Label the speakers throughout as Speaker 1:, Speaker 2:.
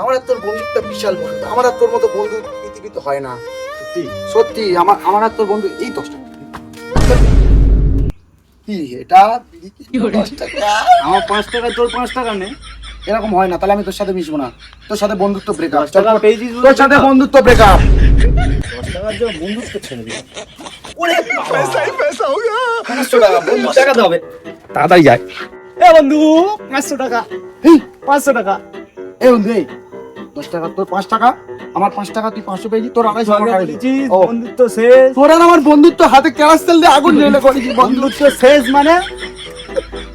Speaker 1: আমার আর তোর বন্ধুত্ব বিশাল বন্ধু, আমার আর তোর মতো বন্ধু পৃথিবীতে হয় না। সত্যি সত্যি আমার আর তোর বন্ধু এই 10 টাকা। কি এটা 10 টাকা?
Speaker 2: আমার 5 টাকা, তোর 5 টাকা নেই।
Speaker 1: এরকম হয় না, তাহলে আমি তোর সাথে মিশবো না। তোর সাথে বন্ধুত্ব ব্রেকআপ।
Speaker 2: 10 টাকা পেয়েছিস বলে
Speaker 1: তোর সাথে বন্ধুত্ব ব্রেকআপ।
Speaker 2: 10 টাকার জন্য বন্ধুত্ব ছেড়ে দিবি।
Speaker 1: ওরে পয়সা ही पैसा हो गया। 500 টাকা বন্ধু।
Speaker 2: টাকা দাও তাড়াতাড়ি যায়। এ বন্ধু 500 টাকা,
Speaker 1: এই
Speaker 2: 500 টাকা।
Speaker 1: এই বন্ধু এই 10 টাকা তোর 5 টাকা, আমার 5 টাকা, তুই 500 পেয়েছিস, তোর 250 টাকা
Speaker 2: বলেছিস
Speaker 1: ও
Speaker 2: বন্ধুত্ব শেষ।
Speaker 1: তোর আর আমার বন্ধুত্ব হাতে কেরাস তেল দিয়ে আগুন জ্বেলে করেছি।
Speaker 2: বন্ধুত্ব শেষ মানে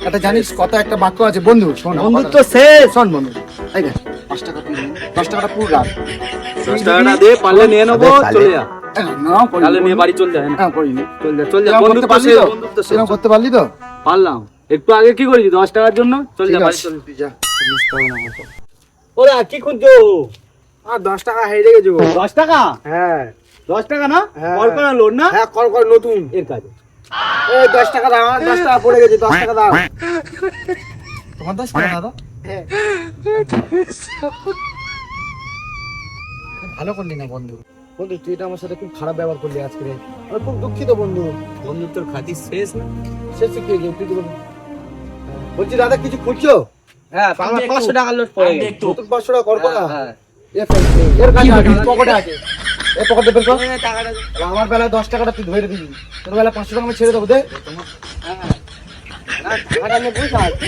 Speaker 1: একটা জানিস কথা, একটা বাক্য আছে বন্ধু শোন,
Speaker 2: বন্ধুত্ব শেষ।
Speaker 1: শোন বন্ধু, এই দেখ 5 টাকা তুই নে, 10 টাকাটা পুরো রাখ।
Speaker 2: 10 টাকাটা দে, পারলে নিয়ে নেবো, চলে যা।
Speaker 1: না করি
Speaker 2: তাহলে নিয়ে বাড়ি চল যা।
Speaker 1: হ্যাঁ করিনি।
Speaker 2: চল যা,
Speaker 1: এরকম
Speaker 2: বন্ধুত্ব
Speaker 1: করতে পারলি
Speaker 2: শেষ,
Speaker 1: তো?
Speaker 2: বন্ধুত্ব শেষ।
Speaker 1: এরকম করতে পারলি তো?
Speaker 2: পারলাম। একটু আগে কি করেছি 10 টাকার জন্য? চল যা
Speaker 1: ঠিক
Speaker 2: বাড়ি
Speaker 1: আছে,
Speaker 2: চল।
Speaker 1: তুই যা, মিশতে হবে না আমার সাথে।
Speaker 2: ওরা কি খুঁজছো?
Speaker 1: আর 10 টাকা হেরে গেছো।
Speaker 2: 10 টাকা?
Speaker 1: হ্যাঁ
Speaker 2: 10 টাকা না?
Speaker 1: হ্যাঁ।
Speaker 2: কল্পনা লোড না?
Speaker 1: হ্যাঁ কর নতুন
Speaker 2: এর কাজে।
Speaker 1: এই 10 টাকা দাও, আমার 10 টাকা পড়ে গেছে, 10 টাকা দাও। তোমার 10 টাকা দাদা? হ্যাঁ ভালো করলি না বন্ধু। বন্ধু তুই এটা আমার সাথে খুব খারাপ ব্যবহার করলি আজকে রে। আমি খুব দুঃখিত বন্ধু।
Speaker 2: বন্ধুত্বর খাতির শেষ না?
Speaker 1: শেষে কি হয়েছে তুই তো বল। বলছি দাদা কিছু খুঁজছো?
Speaker 2: হ্যাঁ, আমার 500 টাকার লোড পড়ে গেছে।
Speaker 1: নতুন 500 টাকা করবো না?
Speaker 2: হ্যাঁ।
Speaker 1: এর কাছে আছে, পকেটে আছে। এর পকেটে বের কর।
Speaker 2: টাকাটা
Speaker 1: আর আমার বেলায় 10 টাকাটা তুই ধরে দিবি, তোর বেলায় 500 টাকা আমি ছেড়ে দেবো দে।
Speaker 2: না, টাকাটা নিয়ে বসে আছি।